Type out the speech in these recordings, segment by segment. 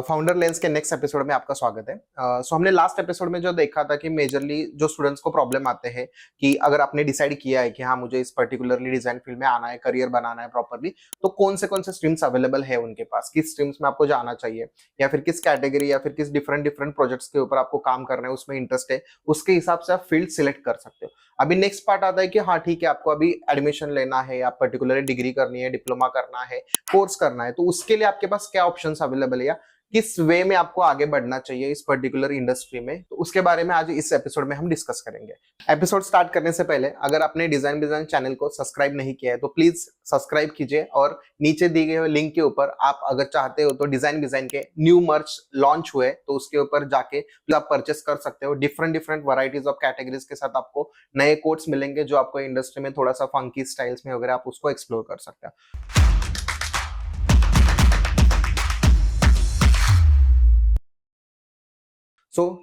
Founder lens के next episode में आपका स्वागत है। सो हमने लास्ट एपिसोड में जो देखा था कि मेजरली जो स्टूडेंट्स को प्रॉब्लम आते हैं कि अगर आपने डिसाइड किया है कि हाँ मुझे इस पर्टिकुलरली डिजाइन फील्ड में आना है, करियर बनाना है प्रॉपरली, तो कौन से स्ट्रीम्स अवेलेबल है उनके पास, किस स्ट्रीम्स में आपको जाना चाहिए या फिर किस कैटेगरी या फिर किस डिफरेंट प्रोजेक्ट्स के ऊपर आपको काम करना है, उसमें इंटरेस्ट है, उसके हिसाब से आप फील्ड सिलेक्ट कर सकते हो। अभी नेक्स्ट पार्ट आता है कि हाँ ठीक है, आपको अभी एडमिशन लेना है, आप पर्टिकुलर डिग्री करनी है, डिप्लोमा करना है, कोर्स करना है, तो उसके लिए आपके पास क्या ऑप्शंस अवेलेबल है या किस वे में आपको आगे बढ़ना चाहिए इस पर्टिकुलर इंडस्ट्री में, तो उसके बारे में आज इस एपिसोड में हम डिस्कस करेंगे। एपिसोड स्टार्ट करने से पहले अगर आपने डिजाइन डिजाइन चैनल को सब्सक्राइब नहीं किया है तो प्लीज सब्सक्राइब कीजिए और नीचे दिए गए लिंक के ऊपर आप अगर चाहते हो तो डिजाइन के न्यू मर्च लॉन्च हुए तो उसके ऊपर जाके आप परचेस कर सकते हो। डिफरेंट वैरायटीज ऑफ कैटेगरीज के साथ आपको नए कोड्स मिलेंगे जो आपको इंडस्ट्री में थोड़ा सा फंकी स्टाइल्स में वगैरह आप उसको एक्सप्लोर कर सकते हो।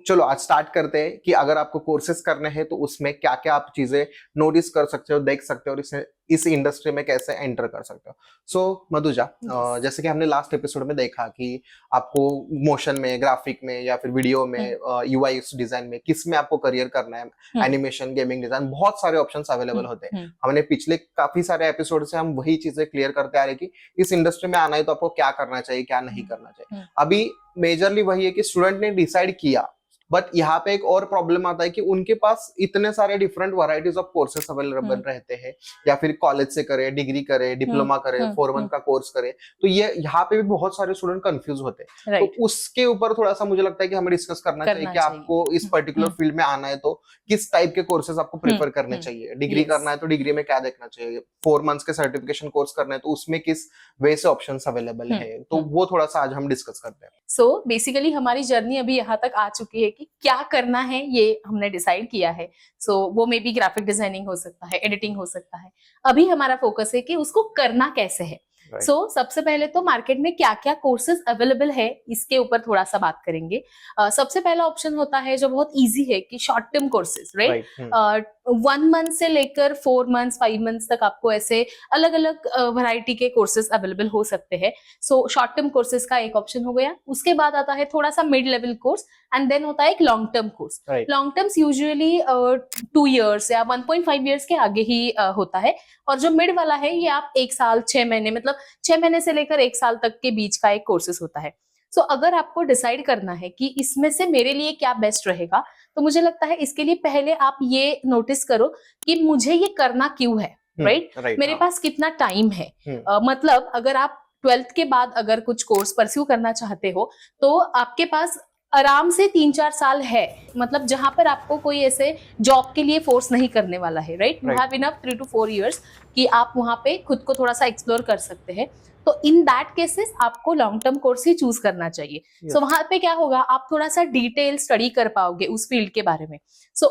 चलो आज स्टार्ट करते हैं कि अगर आपको कोर्सेज करने हैं तो उसमें क्या क्या आप चीजें नोटिस कर सकते हो, देख सकते हो और इस इंडस्ट्री में कैसे एंटर कर सकते हो। मधुजा, जैसे कि हमने लास्ट एपिसोड में देखा कि आपको मोशन में, ग्राफिक में या फिर वीडियो में, यूआई यूएक्स डिजाइन में, किस में आपको करियर करना है, एनिमेशन, गेमिंग डिजाइन, बहुत सारे ऑप्शंस अवेलेबल होते हैं। हमने पिछले काफी सारे एपिसोड से हम वही चीजें क्लियर करते आ रहे कि इस इंडस्ट्री में आना है तो आपको क्या करना चाहिए, क्या नहीं करना चाहिए। अभी मेजरली वही है कि स्टूडेंट ने डिसाइड किया, बट यहाँ पे एक और प्रॉब्लम आता है कि उनके पास इतने सारे different varieties of courses available रहते हैं, या फिर कॉलेज से करे, डिग्री करे, डिप्लोमा करे, 4 मंथ का कोर्स करे, तो ये यहाँ पे भी बहुत सारे स्टूडेंट कंफ्यूज होते हैं। तो उसके ऊपर थोड़ा सा मुझे लगता है कि हमें डिस्कस करना चाहिए कि आपको इस पर्टिकुलर फील्ड में आना है तो किस टाइप के कोर्सेज आपको प्रेफर करने चाहिए। डिग्री करना है तो डिग्री में क्या देखना चाहिए, 4 मंथ्स के सर्टिफिकेशन कोर्स करना है तो उसमें किस वे से ऑप्शन अवेलेबल है, तो वो थोड़ा सा आज हम डिस्कस करते हैं। सो बेसिकली हमारी जर्नी अभी यहाँ तक आ चुकी है कि क्या करना है ये हमने डिसाइड किया है। वो मे बी ग्राफिक डिजाइनिंग हो सकता है, एडिटिंग हो सकता है। अभी हमारा फोकस है कि उसको करना कैसे है। सबसे पहले तो मार्केट में क्या क्या कोर्सेज अवेलेबल है इसके ऊपर थोड़ा सा बात करेंगे। सबसे पहला ऑप्शन होता है जो बहुत इजी है कि short term courses, right. 1 month से लेकर 4 मंथ्स 5 मंथ्स तक आपको ऐसे अलग अलग वैरायटी के कोर्सेज अवेलेबल हो सकते हैं। शॉर्ट टर्म कोर्सेज का एक ऑप्शन हो गया। उसके बाद आता है थोड़ा सा mid level course and then होता है एक long term course. Long terms usually 2 years या 1.5 इयर्स के आगे ही होता है, और जो मिड वाला है ये आप 1 साल 6 महीने, मतलब 6 महीने से लेकर 1 साल तक के बीच का एक कोर्सेज होता है। अगर आपको डिसाइड करना है कि इसमें से मेरे लिए क्या बेस्ट रहेगा, तो मुझे लगता है इसके लिए पहले आप ये नोटिस करो कि मुझे ये करना क्यों है, राइट। मेरे पास कितना टाइम है। मतलब अगर आप 12th के बाद अगर कुछ कोर्स परस्यू करना चाहते हो तो आपके पास आराम से 3-4 साल है, मतलब जहां पर आपको कोई ऐसे जॉब के लिए फोर्स नहीं करने वाला है, right. You have enough 3 to 4 years कि आप वहां पे खुद को थोड़ा सा एक्सप्लोर कर सकते हैं। तो इन दैट केसेस आपको लॉन्ग टर्म कोर्स ही चूज करना चाहिए। वहां पे क्या होगा, आप थोड़ा सा डिटेल स्टडी कर पाओगे उस फील्ड के बारे में।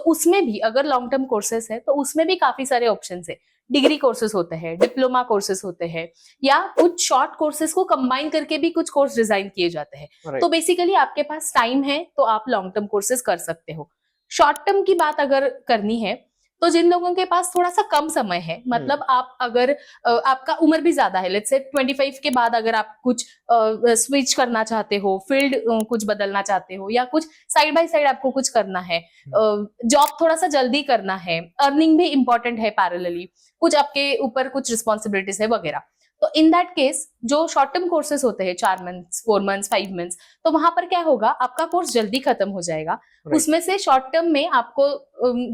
उसमें भी अगर लॉन्ग टर्म कोर्सेस है तो उसमें भी काफी सारे ऑप्शंस है। डिग्री कोर्सेज होते हैं, डिप्लोमा कोर्सेज होते हैं, या कुछ शॉर्ट कोर्सेज को कंबाइन करके भी कुछ कोर्स डिजाइन किए जाते हैं। तो बेसिकली आपके पास टाइम है तो आप लॉन्ग टर्म कोर्सेज कर सकते हो। शॉर्ट टर्म की बात अगर करनी है तो जिन लोगों के पास थोड़ा सा कम समय है, मतलब आप अगर आपका उम्र भी ज्यादा है, लेट्स से 25 के बाद अगर आप कुछ स्विच करना चाहते हो, फील्ड कुछ बदलना चाहते हो, या कुछ साइड बाय साइड आपको कुछ करना है, जॉब थोड़ा सा जल्दी करना है, अर्निंग भी इंपॉर्टेंट है पैरेलली, कुछ आपके ऊपर कुछ रिस्पॉन्सिबिलिटीज है वगैरह, तो इन दैट केस जो शॉर्ट टर्म कोर्सेज होते हैं 4 मंथ्स 4 मंथ्स 5 मंथ्स, तो वहां पर क्या होगा, आपका कोर्स जल्दी खत्म हो जाएगा। उसमें से शॉर्ट टर्म में आपको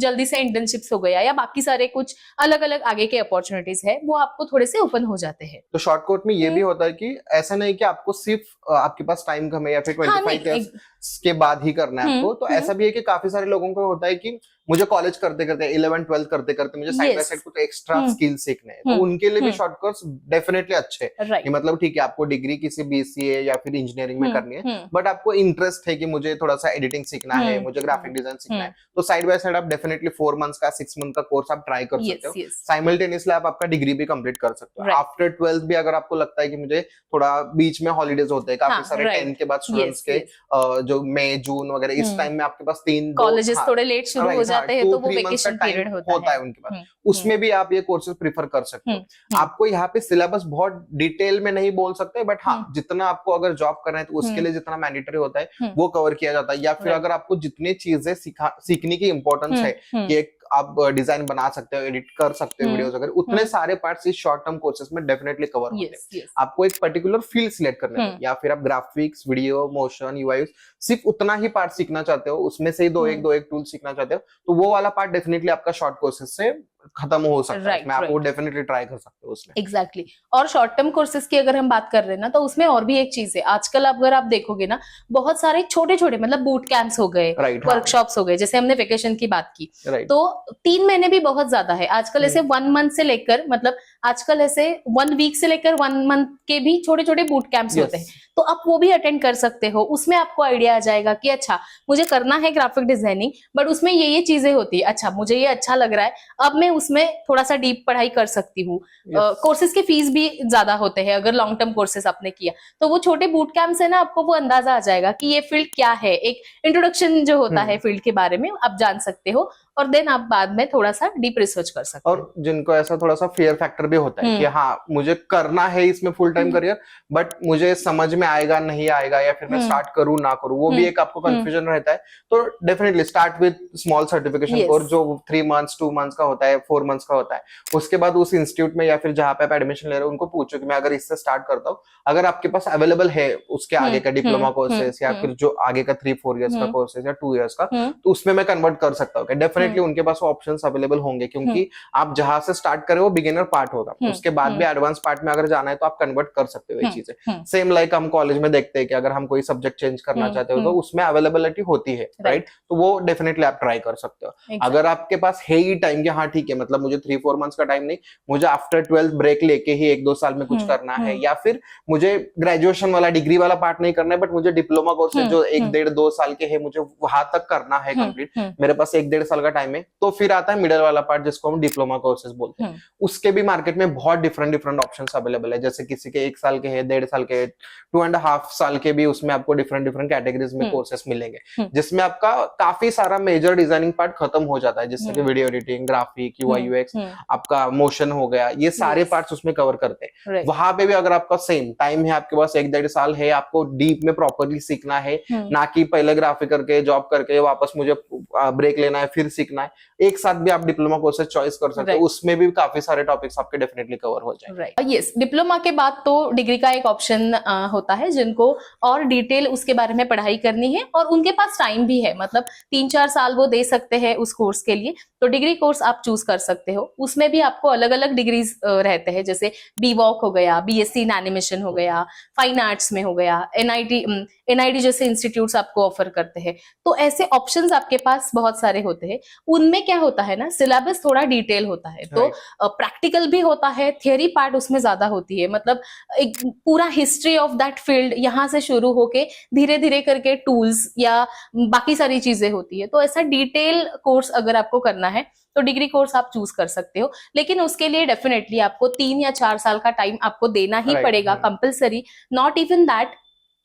जल्दी से इंटर्नशिप्स हो गया या बाकी सारे कुछ अलग अलग आगे के अपॉर्चुनिटीज है वो आपको थोड़े से ओपन हो जाते हैं। तो शॉर्ट कोर्ट में ये भी होता है कि ऐसा नहीं कि आपको सिर्फ आपके पास टाइम कम है या फिर 25 इयर्स के बाद ही करना है आपको, तो ऐसा भी है कि काफी सारे लोगों को होता है कि मुझे कॉलेज करते करते 11th 12th करते करते मुझे साइड बाय साइड कुछ एक्स्ट्रा स्किल सीखने हैं, तो उनके लिए भी शॉर्ट कोर्स डेफिनेटली अच्छे हैं। मतलब ठीक है, आपको डिग्री किसी बीसीए या फिर इंजीनियरिंग में करनी है, बट आपको इंटरेस्ट है कि मुझे थोड़ा सा एडिटिंग सीखना है, मुझे ग्राफिक डिजाइन सीखना है, तो साइड बाय साइड आप डेफिनेटली 4 मंथ्स का 6 मंथ का कोर्स आप ट्राई कर सकते हो। साइमल्टेनियसली आप आपका डिग्री भी कंप्लीट कर सकते हो। आफ्टर 12th भी अगर आपको लगता है कि मुझे थोड़ा बीच में हॉलीडेज होते हैं काफी सारे 10th के बाद स्टूडेंट्स के, जो मई जून वगैरह इस टाइम में आपके पास 3 कॉलेजेस थोड़े लेट शुरू हो जाते हैं तो वो 2-3 months का वेकेशन time पीरियड होता है उनके पास, उसमें भी आप ये कोर्सेज प्रिफर कर सकते हो। आपको यहाँ पे सिलेबस बहुत डिटेल में नहीं बोल सकते, बट हाँ जितना आपको अगर जॉब करना है तो उसके लिए जितना मैंडेटरी होता है वो कवर किया जाता है। या फिर अगर आपको जितनी चीजें सीखने की इंपॉर्टेंस है कि एक आप डिजाइन बना सकते हो, एडिट कर सकते हो वीडियोस वगैरह, उतने सारे पार्ट्स इस शॉर्ट टर्म कोर्सेज में डेफिनेटली कवर होते हैं। आपको एक पर्टिकुलर फील्ड सिलेक्ट करने हैं, या फिर आप ग्राफिक्स, वीडियो, मोशन, यूआई सिर्फ उतना ही पार्ट सीखना चाहते हो, उसमें से ही दो एक टूल सीखना चाहते हो, तो वो वाला पार्ट डेफिनेटली आपका शॉर्ट कोर्सेज से खत्म हो सकता है। आप वो डेफिनेटली ट्राई कर सकते हो उसमें। एग्जैक्टली। और शॉर्ट टर्म कोर्सेज की अगर हम बात कर रहे हैं ना, तो उसमें और भी एक चीज है, आजकल अगर आप देखोगे ना, बहुत सारे छोटे छोटे मतलब बूट कैंप्स हो गए, वर्कशॉप्स हो गए, जैसे हमने वेकेशन की बात की, तो 3 महीने भी बहुत ज्यादा है आजकल। ऐसे 1 मंथ से लेकर, मतलब आजकल ऐसे 1 वीक से लेकर 1 मंथ के भी छोटे छोटे बूट कैंप्स होते हैं, तो आप वो भी अटेंड कर सकते हो। उसमें आपको आइडिया आ जाएगा कि अच्छा मुझे करना है ग्राफिक डिजाइनिंग, बट उसमें ये चीजें होती है, अच्छा मुझे ये अच्छा लग रहा है, अब मैं उसमें थोड़ा सा डीप पढ़ाई कर सकती हूँ। कोर्सेज के फीस भी ज्यादा होते हैं अगर लॉन्ग टर्म कोर्सेज आपने किया, तो वो छोटे बूट कैंप से ना आपको वो अंदाजा आ जाएगा कि ये फील्ड क्या है, एक इंट्रोडक्शन जो होता है फील्ड के बारे में आप जान सकते हो, और देन आप बाद में थोड़ा सा डीप रिसर्च कर सकते हो। और जिनको ऐसा थोड़ा सा फियर फैक्टर भी होता है कि हाँ मुझे करना है इसमें फुल टाइम करियर, बट मुझे समझ में आएगा नहीं आएगा, या फिर मैं स्टार्ट करूँ ना करूँ, वो भी एक आपको कंफ्यूजन रहता है, तो definitely start with small certification course जो 3 मंथ्स 2 मंथ्स का होता है, 4 मंथ्स का होता है। उसके बाद उस इंस्टीट्यूट में या फिर जहाँ पे आप एडमिशन ले रहे हो उनको पूछो कि मैं अगर इससे स्टार्ट करता हूँ, अगर आपके पास अवेलेबल है उसके आगे का डिप्लोमा कोर्सेस या फिर जो आगे का 3-4 इयर्स का कोर्सेस या 2 इयर्स का, तो उसमें मैं कन्वर्ट कर सकता हूँ। डेफिनेटली उनके पास ऑप्शंस अवेलेबल होंगे, क्योंकि आप जहां से स्टार्ट करे वो बिगिनर पार्ट होगा, उसके बाद भी एडवांस पार्ट में अगर जाना है तो आप कन्वर्ट कर सकते हो ये चीजें। सेम लाइक हम कॉलेज में देखते हैं कि अगर हम कोई सब्जेक्ट चेंज करना चाहते हो तो उसमें अवेलेबिलिटी होती है, राइट, तो वो डेफिनेटली आप ट्राई कर सकते हो। अगर आपके पास है ही टाइम कि हाँ ठीक है, मतलब मुझे 3-4 मंथ्स का टाइम नहीं, मुझे आफ्टर 12th ब्रेक लेके ही 1-2 साल में कुछ करना है, या फिर मुझे ग्रेजुएशन वाला डिग्री वाला पार्ट नहीं करना है, बट मुझे डिप्लोमा कोर्स जो 1-1.5-2 साल के है मुझे वहां तक करना है कंप्लीट, मेरे पास 1-1.5 साल का टाइम है, तो फिर आता है मिडिल वाला पार्ट जिसको हम डिप्लोमा कोर्सेज बोलते हैं। उसके भी मार्केट में बहुत डिफरेंट ऑप्शंस अवेलेबल है, जैसे किसी के 1 साल के है, 1.5 साल के, 2.5 साल के भी, उसमें आपको डिफरेंट कैटेगरीज में कोर्सेस मिलेंगे, जिसमें आपका काफी सारा मेजर डिजाइनिंग पार्ट खत्म हो जाता है, जिससे कि video editing, graphic, UI UX, आपका मोशन हो गया, ये सारे पार्ट्स उसमें कवर करते हैं। वहां पे भी अगर आपका सेम टाइम है, आपके पास 1-1.5 साल है, आपको डीप में प्रॉपरली सीखना है, ना कि पहले ग्राफिक करके जॉब करके वापस मुझे ब्रेक लेना है फिर सीखना है, एक साथ भी आप डिप्लोमा कोर्सेज चॉइस कर सकते हो, उसमें भी काफी सारे टॉपिक्स आपके डेफिनेटली कवर हो जाएंगे। यस, डिप्लोमा के बाद तो डिग्री का एक ऑप्शन होता है, जिनको और डिटेल उसके बारे में पढ़ाई करनी है और उनके पास टाइम भी है, मतलब 3-4 साल वो दे सकते हैं उस कोर्स के लिए, तो डिग्री कोर्स आप चूज कर सकते हो। उसमें भी आपको अलग अलग डिग्रीज रहते हैं, जैसे बीवॉक हो गया, बीएससी इन एनिमेशन हो गया, फाइन आर्ट्स में हो गया, एनआईडी जैसे इंस्टीट्यूट्स आपको ऑफर करते हैं। तो ऐसे ऑप्शंस आपके पास बहुत सारे होते हैं। उनमें क्या होता है ना, सिलेबस थोड़ा डिटेल होता है, तो प्रैक्टिकल भी होता है, थियरी पार्ट उसमें ज्यादा होती है, मतलब एक पूरा हिस्ट्री ऑफ दैट फील्ड यहाँ से शुरू होके धीरे धीरे करके टूल्स या बाकी सारी चीजें होती है। तो ऐसा डिटेल कोर्स अगर आपको करना है तो डिग्री कोर्स आप चूज कर सकते हो, लेकिन उसके लिए डेफिनेटली आपको 3 या 4 साल का टाइम आपको देना ही पड़ेगा, compulsory. Not even that,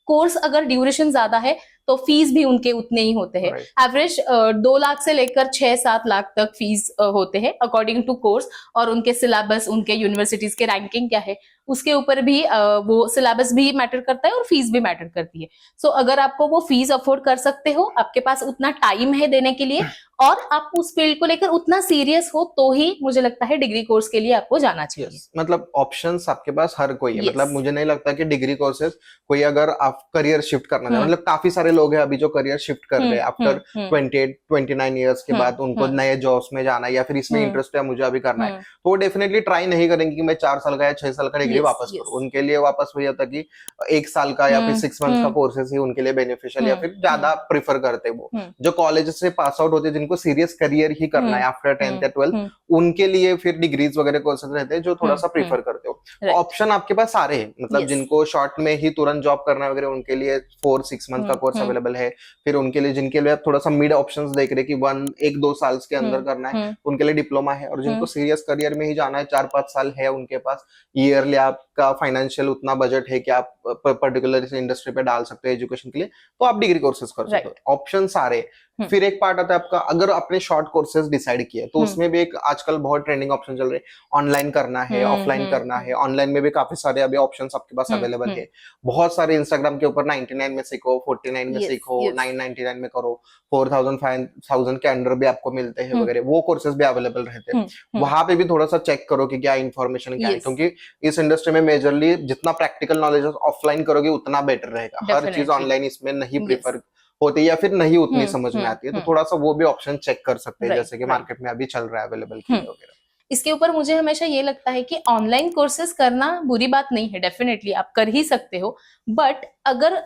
course अगर ड्यूरेशन ज्यादा है तो फीस भी उनके उतने ही होते हैं। एवरेज 2 लाख से लेकर 6-7 लाख तक फीस होते हैं अकॉर्डिंग टू कोर्स, और उनके सिलेबस, उनके यूनिवर्सिटीज के रैंकिंग क्या है उसके ऊपर भी वो सिलेबस भी मैटर करता है और फीस भी मैटर करती है। सो अगर आपको वो फीस अफोर्ड कर सकते हो, आपके पास उतना टाइम है देने के लिए, और आप उस फील्ड को लेकर उतना सीरियस हो, तो ही मुझे लगता है डिग्री कोर्स के लिए आपको जाना चाहिए। मतलब ऑप्शंस आपके पास हर कोई है। मतलब मुझे नहीं लगता कि डिग्री कोर्सेज कोई, अगर आप करियर शिफ्ट करना चाहे, मतलब काफी सारे लोग हैं अभी जो करियर शिफ्ट कर रहे हैं आफ्टर 28-29 ईयर्स के बाद, उनको नए जॉब्स में जाना है या फिर इसमें इंटरेस्ट है मुझे अभी करना है, तो वो डेफिनेटली ट्राई नहीं करेंगे कि मैं 4 साल का या 6 साल का डिग्री वापस करूं। उनके लिए वापस वही होता कि 1 साल का या फिर 6 मंथ्स का कोर्सेज ही उनके लिए बेनिफिशियल या फिर ज्यादा प्रिफर करते हैं। वो जो कॉलेज से पास आउट होते हैं, जिनको सीरियस करियर ही करना है आफ्टर 10th या 12th, उनके लिए फिर डिग्रीज वगैरह कोर्सेज रहते हैं जो थोड़ा सा प्रीफर करते हो। ऑप्शन आपके पास सारे हैं, मतलब जिनको शॉर्ट में ही तुरंत जॉब करना है वगैरह, उनके लिए 4-6 मंथ का कोर्स अवेलेबल है। फिर उनके लिए, जिनके लिए थोड़ा सा मिड ऑप्शंस देख रहे कि 1-1-2 साल के अंदर करना है, उनके लिए डिप्लोमा है। और जिनको सीरियस करियर में ही जाना है, 4-5 साल है उनके पास, ईयरली आपका फाइनेंशियल उतना बजट है कि आप पर्टिकुलर इंडस्ट्री पे डाल सकते हो एजुकेशन के लिए, तो आप डिग्री कोर्सेज कर सकते हो। ऑप्शन सारे, फिर एक पार्ट आता है आपका, अगर आपने शॉर्ट कोर्सेज डिसाइड किए तो हम्म। उसमें भी एक आजकल बहुत ट्रेंडिंग ऑप्शन चल रहे हैं, ऑनलाइन करना है, ऑफलाइन करना है। ऑनलाइन में भी काफी सारे अभी ऑप्शंस आपके पास अवेलेबल है। बहुत सारे इंस्टाग्राम के ऊपर 99 में सीखो, 49 में Yes, सीखो, yes. 999 में करो, 4000 5000 के अंडर भी आपको मिलते हैं वगैरह, वो कोर्सेज भी अवेलेबल रहते हैं। वहां पे भी थोड़ा सा चेक करो कि क्या इन्फॉर्मेशन क्या है, Yes. क्योंकि इस इंडस्ट्री में मेजरली जितना प्रैक्टिकल नॉलेज ऑफलाइन करोगे उतना बेटर रहेगा। हर चीज Definitely. ऑनलाइन इसमें नहीं Yes. प्रीफर होती है या फिर नहीं उतनी समझ में आती है, तो थोड़ा सा वो भी ऑप्शन चेक कर सकते हैं, Right, जैसे कि right. मार्केट में अभी चल रहा है अवेलेबल के लिए वगैरह। इसके ऊपर मुझे हमेशा ये लगता है कि ऑनलाइन कोर्सेज करना बुरी बात नहीं है, डेफिनेटली आप कर ही सकते हो, बट अगर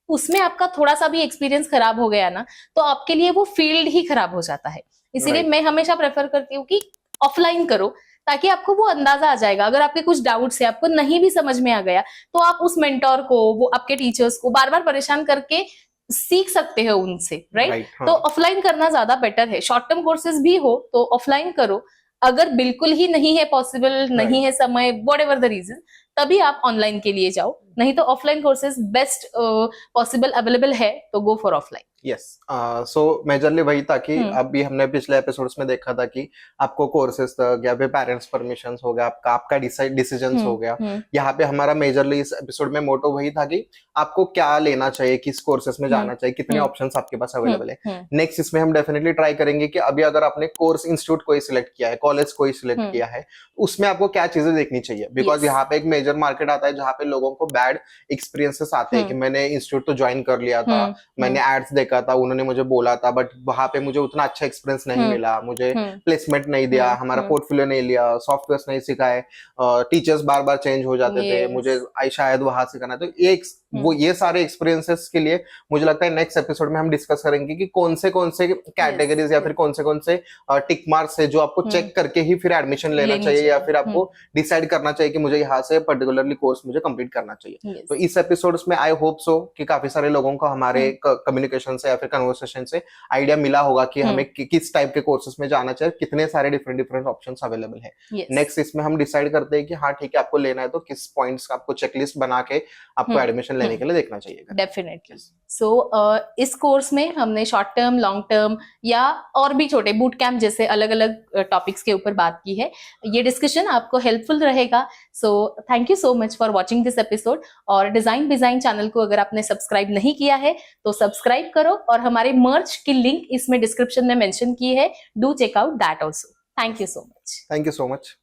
उसमें आपका थोड़ा सा भी एक्सपीरियंस खराब हो गया ना, तो आपके लिए वो फील्ड ही खराब हो जाता है। इसीलिए Right. मैं हमेशा प्रेफर करती हूँ कि ऑफलाइन करो, ताकि आपको वो अंदाजा आ जाएगा। अगर आपके कुछ डाउट्स है, आपको नहीं भी समझ में आ गया, तो आप उस मेंटोर को, वो आपके टीचर्स को बार बार परेशान करके सीख सकते हो उनसे, राइट? हाँ। तो ऑफलाइन करना ज्यादा बेटर है। शॉर्ट टर्म कोर्सेज भी हो तो ऑफलाइन करो, अगर बिल्कुल ही नहीं है पॉसिबल, नहीं है समय, व्हाटएवर द रीजन, तभी आप ऑनलाइन के लिए जाओ, नहीं तो offline courses best possible available है, तो go for offline. Yes, so majorly वही था कि अभी हमने पिछले एपिसोड्स में देखा था कि आपको कोर्सेज तक या फिर पेरेंट्स परमिशंस हो गया, आपका डिसीजंस हो गया। यहाँ पे हमारा मेजरली इस एपिसोड में मोटो वही था कि आपको क्या लेना चाहिए, किस कोर्सेज में जाना चाहिए, कितने ऑप्शंस आपके पास अवेलेबल है। नेक्स्ट इसमें हम डेफिनेटली ट्राई करेंगे कि अभी अगर आपने कोर्स इंस्टीट्यूट कोई सिलेक्ट किया है, कॉलेज कोई सिलेक्ट किया है, उसमें आपको क्या चीजें देखनी चाहिए, बिकॉज यहाँ पे एक मेजर मार्केट आता है जहाँ पे लोगों को बैड एक्सपीरियंसेस आते हैं कि मैंने इंस्टीट्यूट तो ज्वाइन कर लिया था, मैंने एड्स देखा था, उन्होंने मुझे बोला था, बट वहां पे मुझे उतना अच्छा एक्सपीरियंस नहीं मिला, मुझे प्लेसमेंट नहीं दिया, हमारा पोर्टफोलियो नहीं लिया, सॉफ्टवेयर नहीं सिखाए, टीचर्स बार बार चेंज हो जाते थे, मुझे शायद वहां सिखाना। तो ये सारे एक्सपीरियंसेस के लिए मुझे लगता है नेक्स्ट एपिसोड में हम डिस्कस करेंगे कि कौन से कैटेगरीज या फिर कौन से टिक मार्क्स है जो आपको चेक करके ही फिर एडमिशन लेना चाहिए या फिर आपको डिसाइड करना चाहिए कि मुझे यहाँ से पर्टिकुलरली कोर्स मुझे कंप्लीट करना चाहिए। तो इस एपिसोड में आई होप सो कि काफी सारे लोगों को हमारे कम्युनिकेशन से या फिर कन्वर्सेशन से आइडिया मिला होगा कि हमें किस टाइप के कोर्सेज में जाना चाहिए, कितने सारे डिफरेंट ऑप्शंस अवेलेबल है। नेक्स्ट इसमें हम डिसाइड करते हैं कि हाँ ठीक है, आपको लेना है तो किस पॉइंट्स का आपको चेकलिस्ट बना के आपको एडमिशन लेने के लिए देखना चाहिए। डेफिनेटली। सो इस कोर्स में हमने शॉर्ट टर्म, लॉन्ग टर्म या और भी छोटे बूट कैंप जैसे अलग अलग टॉपिक्स के ऊपर बात की है। ये डिस्कशन आपको हेल्पफुल रहेगा। So thank you so much for watching this episode. और डिजाइन चैनल को अगर आपने सब्सक्राइब नहीं किया है तो सब्सक्राइब करो, और हमारे मर्च की लिंक इसमें डिस्क्रिप्शन में मेंशन की है, do check out that also. Thank you so much. Thank you so much.